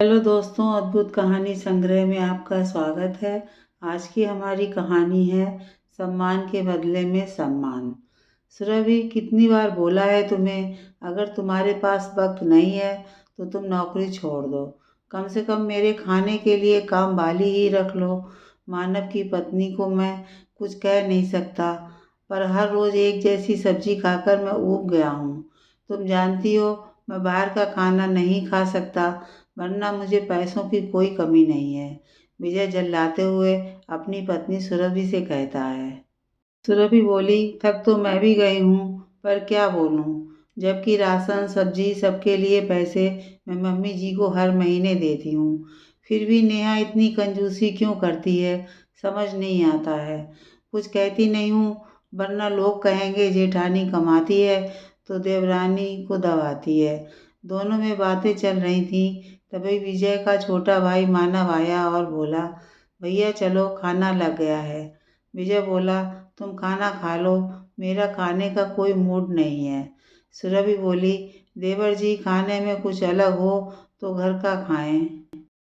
Hello दोस्तों, अद्भुत कहानी संग्रह में आपका स्वागत है। आज की हमारी कहानी है सम्मान के बदले में सम्मान। सुरभि, कितनी बार बोला है तुम्हें, अगर तुम्हारे पास वक्त नहीं है तो तुम नौकरी छोड़ दो। कम से कम मेरे खाने के लिए काम वाली ही रख लो। मानव की पत्नी को मैं कुछ कह नहीं सकता, पर हर रोज एक जैसी सब्जी खाकर मैं ऊब गया हूँ। तुम जानती हो, मैं बाहर का खाना नहीं खा सकता, वरना मुझे पैसों की कोई कमी नहीं है। विजय जल्लाते हुए अपनी पत्नी सुरभि से कहता है। सुरभि बोली, थक तो मैं भी गई हूँ, पर क्या बोलूँ, जबकि राशन सब्जी सबके लिए पैसे मैं मम्मी जी को हर महीने देती हूँ। फिर भी नेहा इतनी कंजूसी क्यों करती है, समझ नहीं आता है। कुछ कहती नहीं हूँ, वरना लोग कहेंगे जेठानी कमाती है तो देवरानी को दबाती है। दोनों में बातें चल रही थी, तभी विजय का छोटा भाई मानव आया और बोला, भैया चलो, खाना लग गया है। विजय बोला, तुम खाना खा लो, मेरा खाने का कोई मूड नहीं है। सुरभि बोली, देवर जी खाने में कुछ अलग हो तो घर का खाएं,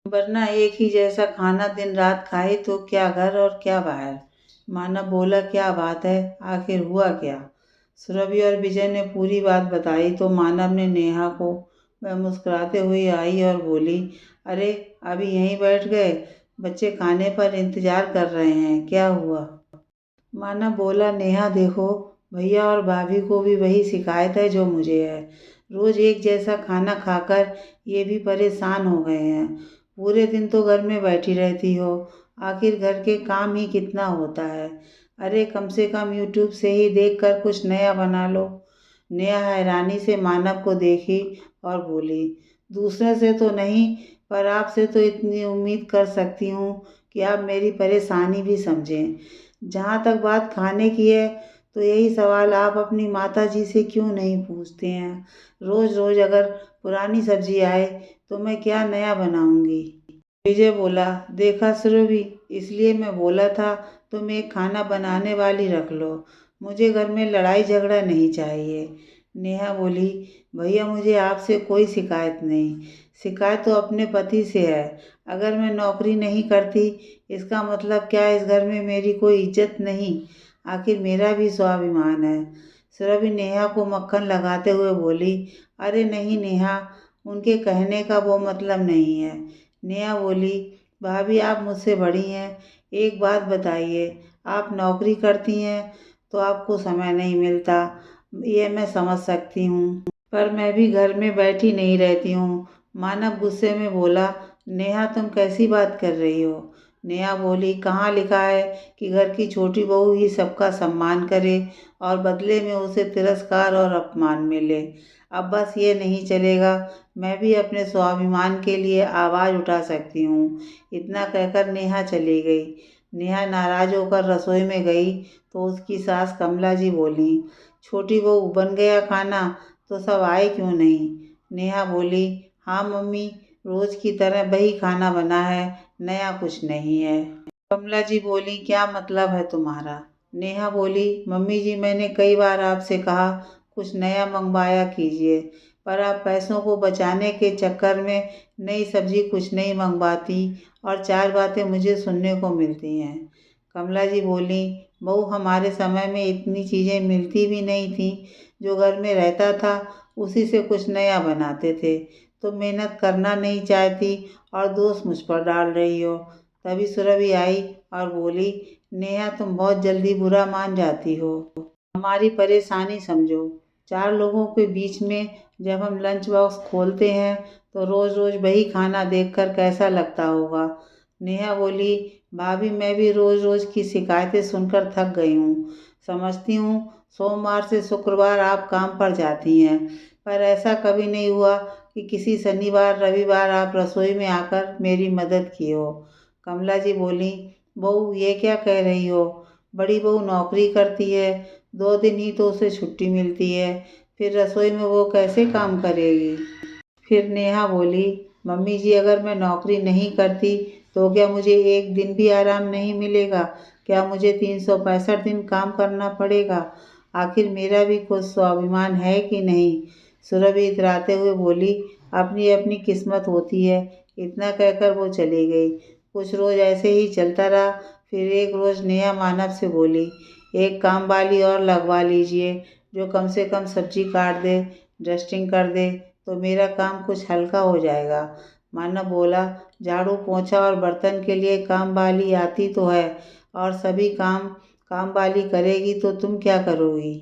वरना एक ही जैसा खाना दिन रात खाए तो क्या घर और क्या बाहर। मानव बोला, क्या बात है, आखिर हुआ क्या। सुरभि और विजय ने पूरी बात बताई तो मानव ने नेहा को, वह मुस्कुराते हुए आई और बोली, अरे अभी यहीं बैठ गए, बच्चे खाने पर इंतजार कर रहे हैं, क्या हुआ। मानव बोला, नेहा देखो, भैया और भाभी को भी वही शिकायत है जो मुझे है। रोज एक जैसा खाना खाकर ये भी परेशान हो गए हैं। पूरे दिन तो घर में बैठी रहती हो, आखिर घर के काम ही कितना होता है। अरे कम से कम यूट्यूब से ही देखकर कुछ नया बना लो। नेहा हैरानी से मानव को देखी और बोली, दूसरे से तो नहीं, पर आपसे तो इतनी उम्मीद कर सकती हूँ कि आप मेरी परेशानी भी समझें। जहाँ तक बात खाने की है, तो यही सवाल आप अपनी माता जी से क्यों नहीं पूछते हैं। रोज रोज अगर पुरानी सब्जी आए तो मैं क्या नया बनाऊंगी। विजय बोला, देखा सुरभि, इसलिए मैं बोला था तुम एक खाना बनाने वाली रख लो, मुझे घर में लड़ाई झगड़ा नहीं चाहिए। नेहा बोली, भैया मुझे आपसे कोई शिकायत नहीं, शिकायत तो अपने पति से है। अगर मैं नौकरी नहीं करती, इसका मतलब क्या इस घर में मेरी कोई इज्जत नहीं, आखिर मेरा भी स्वाभिमान है। सुरभि नेहा को मक्खन लगाते हुए बोली, अरे नहीं नेहा, उनके कहने का वो मतलब नहीं है। नेहा बोली, भाभी आप मुझसे बड़ी हैं, एक बात बताइए, आप नौकरी करती हैं तो आपको समय नहीं मिलता, ये मैं समझ सकती हूँ, पर मैं भी घर में बैठी नहीं रहती हूँ। मानव गुस्से में बोला, नेहा तुम कैसी बात कर रही हो। नेहा बोली, कहाँ लिखा है कि घर की छोटी बहू ही सबका सम्मान करे और बदले में उसे तिरस्कार और अपमान मिले। अब बस ये नहीं चलेगा, मैं भी अपने स्वाभिमान के लिए आवाज़ उठा सकती हूँ। इतना कहकर नेहा चली गई। नेहा नाराज होकर रसोई में गई तो उसकी सास कमला जी बोली, छोटी बहू बन गया खाना, तो सब आए क्यों नहीं। नेहा बोली, हाँ मम्मी, रोज की तरह वही खाना बना है, नया कुछ नहीं है। कमला जी बोली, क्या मतलब है तुम्हारा। नेहा बोली, मम्मी जी मैंने कई बार आपसे कहा कुछ नया मंगवाया कीजिए, पर आप पैसों को बचाने के चक्कर में नई सब्जी कुछ नहीं मंगवाती और चार बातें मुझे सुनने को मिलती हैं। कमला जी बोली, बहू हमारे समय में इतनी चीज़ें मिलती भी नहीं थी, जो घर में रहता था उसी से कुछ नया बनाते थे। तो मेहनत करना नहीं चाहती और दोष मुझ पर डाल रही हो। तभी सुरभि आई और बोली, नेहा तुम बहुत जल्दी बुरा मान जाती हो, हमारी परेशानी समझो। चार लोगों के बीच में जब हम लंच बॉक्स खोलते हैं तो रोज रोज वही खाना देखकर कैसा लगता होगा। नेहा बोली, भाभी मैं भी रोज रोज की शिकायतें सुनकर थक गई हूँ। समझती हूँ सोमवार से शुक्रवार आप काम पर जाती हैं, पर ऐसा कभी नहीं हुआ कि किसी शनिवार रविवार आप रसोई में आकर मेरी मदद की हो। कमला जी बोली, बहू ये क्या कह रही हो, बड़ी बहू नौकरी करती है, 2 दिन ही तो उसे छुट्टी मिलती है, फिर रसोई में वो कैसे काम करेगी। फिर नेहा बोली, मम्मी जी अगर मैं नौकरी नहीं करती तो क्या मुझे एक दिन भी आराम नहीं मिलेगा, क्या मुझे 365 दिन काम करना पड़ेगा, आखिर मेरा भी कुछ स्वाभिमान है कि नहीं। सुरभि इतराते हुए बोली, अपनी अपनी किस्मत होती है, इतना कहकर वो चली गई। कुछ रोज़ ऐसे ही चलता रहा। फिर एक रोज़ नेहा मानव से बोली, एक काम वाली और लगवा लीजिए जो कम से कम सब्जी काट दे, डस्टिंग कर दे, तो मेरा काम कुछ हल्का हो जाएगा। मानव बोला, झाड़ू पोंछा और बर्तन के लिए काम वाली आती तो है, और सभी काम काम वाली करेगी तो तुम क्या करोगी?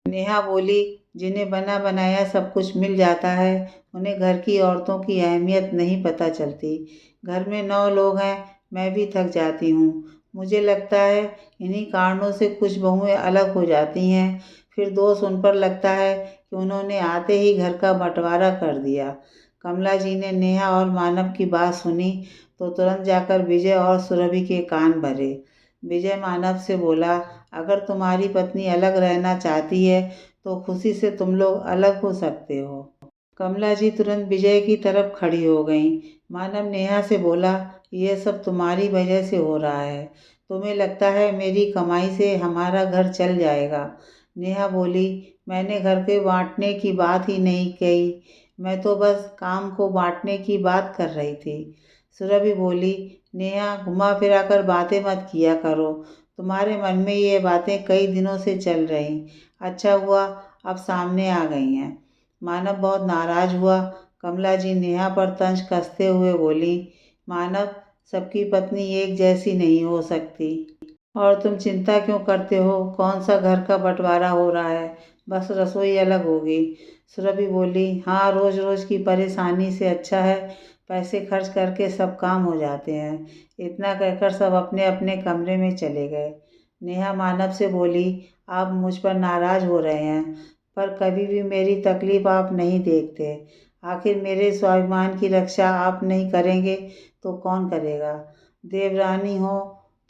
नेहा बोली, जिन्हें बना बनाया सब कुछ मिल जाता है उन्हें घर की औरतों की अहमियत नहीं पता चलती। घर में 9 लोग हैं, मैं भी थक जाती हूँ। मुझे लगता है इन्हीं कारणों से कुछ बहुएं अलग हो जाती हैं। फिर दोष उन पर लगता है कि उन्होंने आते ही घर का बंटवारा कर दिया। कमला जी ने नेहा और मानव की बात सुनी तो तुरंत जाकर विजय और सुरभि के कान भरे। विजय मानव से बोला, अगर तुम्हारी पत्नी अलग रहना चाहती है तो खुशी से तुम लोग अलग हो सकते हो। कमला जी तुरंत विजय की तरफ खड़ी हो गईं। मानव नेहा से बोला, ये सब तुम्हारी वजह से हो रहा है। तुम्हें लगता है मेरी कमाई से हमारा घर चल जाएगा। नेहा बोली, मैंने घर के बांटने की बात ही नहीं कही, मैं तो बस काम को बांटने की बात कर रही थी। सुरभि बोली, नेहा घुमा फिरा कर बातें मत किया करो, तुम्हारे मन में ये बातें कई दिनों से चल रही, अच्छा हुआ अब सामने आ गई हैं। मानव बहुत नाराज हुआ। कमला जी नेहा पर तंज कसते हुए बोली, मानव, सबकी पत्नी एक जैसी नहीं हो सकती। और तुम चिंता क्यों करते हो? कौन सा घर का बंटवारा हो रहा है? बस रसोई अलग होगी। सुरभि बोली, हाँ, रोज रोज की परेशानी से अच्छा है पैसे खर्च करके सब काम हो जाते हैं। इतना कहकर सब अपने अपने कमरे में चले गए। नेहा मानव से बोली, आप मुझ पर नाराज हो रहे हैं, पर कभी भी मेरी तकलीफ आप नहीं देखते। आखिर मेरे स्वाभिमान की रक्षा आप नहीं करेंगे तो कौन करेगा? देवरानी हो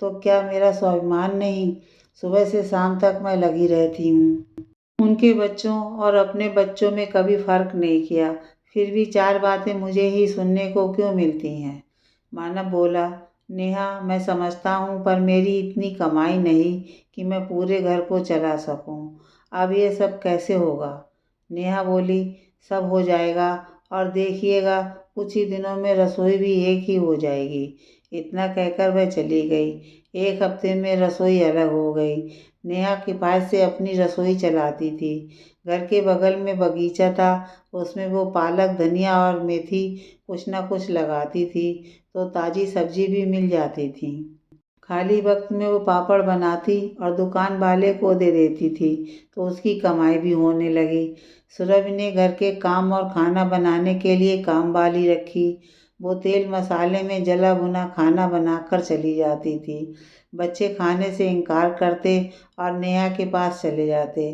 तो क्या मेरा स्वाभिमान नहीं? सुबह से शाम तक मैं लगी रहती हूँ। उनके बच्चों और अपने बच्चों में कभी फर्क नहीं किया, फिर भी 4 बातें मुझे ही सुनने को क्यों मिलती हैं? मानव बोला, नेहा, मैं समझता हूँ पर मेरी इतनी कमाई नहीं कि मैं पूरे घर को चला सकूँ। अब ये सब कैसे होगा? नेहा बोली, सब हो जाएगा, और देखिएगा कुछ ही दिनों में रसोई भी एक ही हो जाएगी। इतना कहकर वह चली गई। 1 हफ्ते में रसोई अलग हो गई। नेहा किफ़ायत से अपनी रसोई चलाती थी। घर के बगल में बगीचा था, उसमें वो पालक, धनिया और मेथी कुछ न कुछ लगाती थी, तो ताज़ी सब्जी भी मिल जाती थी। खाली वक्त में वो पापड़ बनाती और दुकान वाले को दे देती थी, तो उसकी कमाई भी होने लगी। सुरभि ने घर के काम और खाना बनाने के लिए कामवाली रखी। वो तेल मसाले में जला भुना खाना बनाकर चली जाती थी। बच्चे खाने से इनकार करते और नेहा के पास चले जाते।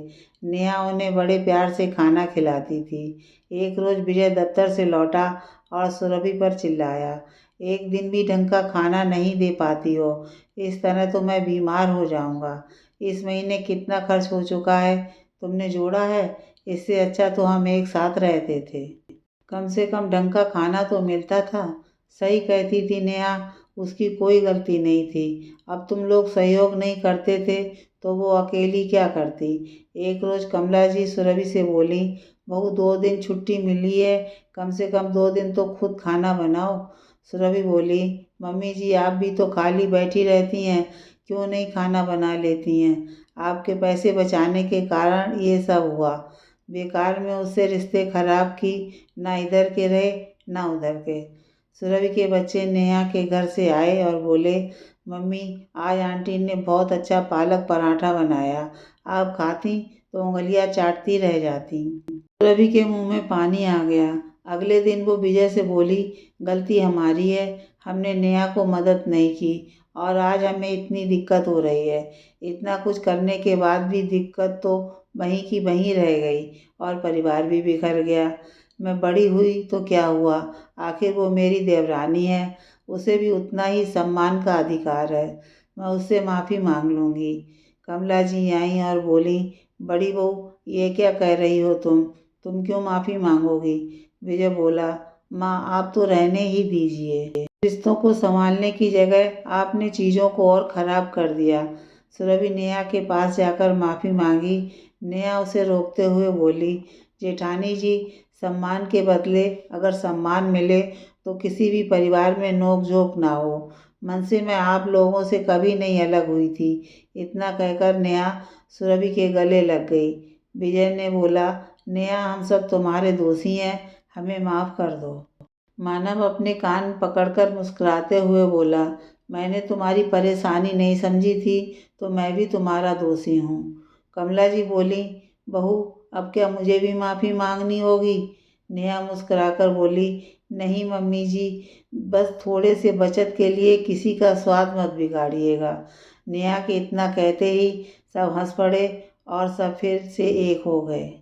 नेहा उन्हें बड़े प्यार से खाना खिलाती थी। एक रोज़ विजय दफ्तर से लौटा और सुरभि पर चिल्लाया, एक दिन भी ढंग का खाना नहीं दे पाती हो, इस तरह तो मैं बीमार हो जाऊंगा। इस महीने कितना खर्च हो चुका है तुमने जोड़ा है? इससे अच्छा तो हम एक साथ रहते थे, कम से कम ढंग का खाना तो मिलता था। सही कहती थी नेहा, उसकी कोई गलती नहीं थी। अब तुम लोग सहयोग नहीं करते थे तो वो अकेली क्या करती? एक रोज़ कमला जी सुरभि से बोली, बहू, 2 दिन छुट्टी मिली है, कम से कम 2 दिन तो खुद खाना बनाओ। सुरभि बोली, मम्मी जी, आप भी तो खाली बैठी रहती हैं, क्यों नहीं खाना बना लेती हैं? आपके पैसे बचाने के कारण ये सब हुआ। बेकार में उससे रिश्ते खराब की, ना इधर के रहे ना उधर के। सुरभि के बच्चे नेहा के घर से आए और बोले, मम्मी, आज आंटी ने बहुत अच्छा पालक पराठा बनाया, आप खाती तो उंगलियां चाटती रह जाती। सुरभि के मुंह में पानी आ गया। अगले दिन वो विजय से बोली, गलती हमारी है, हमने नेहा को मदद नहीं की और आज हमें इतनी दिक्कत हो रही है। इतना कुछ करने के बाद भी दिक्कत तो वहीं की वहीं रह गई और परिवार भी बिखर गया। मैं बड़ी हुई तो क्या हुआ, आखिर वो मेरी देवरानी है, उसे भी उतना ही सम्मान का अधिकार है। मैं उससे माफ़ी मांग लूँगी। कमला जी आईं और बोली, बड़ी बहू, ये क्या कह रही हो तुम क्यों माफ़ी मांगोगी? विजय बोला, माँ, आप तो रहने ही दीजिए। रिश्तों को संभालने की जगह आपने चीज़ों को और ख़राब कर दिया। सुरभि नेहा के पास जाकर माफ़ी मांगी। नेहा उसे रोकते हुए बोली, जेठानी जी, सम्मान के बदले अगर सम्मान मिले तो किसी भी परिवार में नोक झोंक ना हो। मन से मैं आप लोगों से कभी नहीं अलग हुई थी। इतना कहकर नेहा सुरभि के गले लग गई। विजय ने बोला, नेहा हम सब तुम्हारे दोषी हैं, हमें माफ़ कर दो। मानव अपने कान पकड़कर मुस्कुराते हुए बोला, मैंने तुम्हारी परेशानी नहीं समझी थी तो मैं भी तुम्हारा दोषी हूँ। कमला जी बोली, बहू अब क्या मुझे भी माफ़ी मांगनी होगी? नेहा मुस्कुराकर बोली, नहीं मम्मी जी, बस थोड़े से बचत के लिए किसी का स्वाद मत बिगाड़िएगा। नेहा के इतना कहते ही सब हंस पड़े और सब फिर से एक हो गए।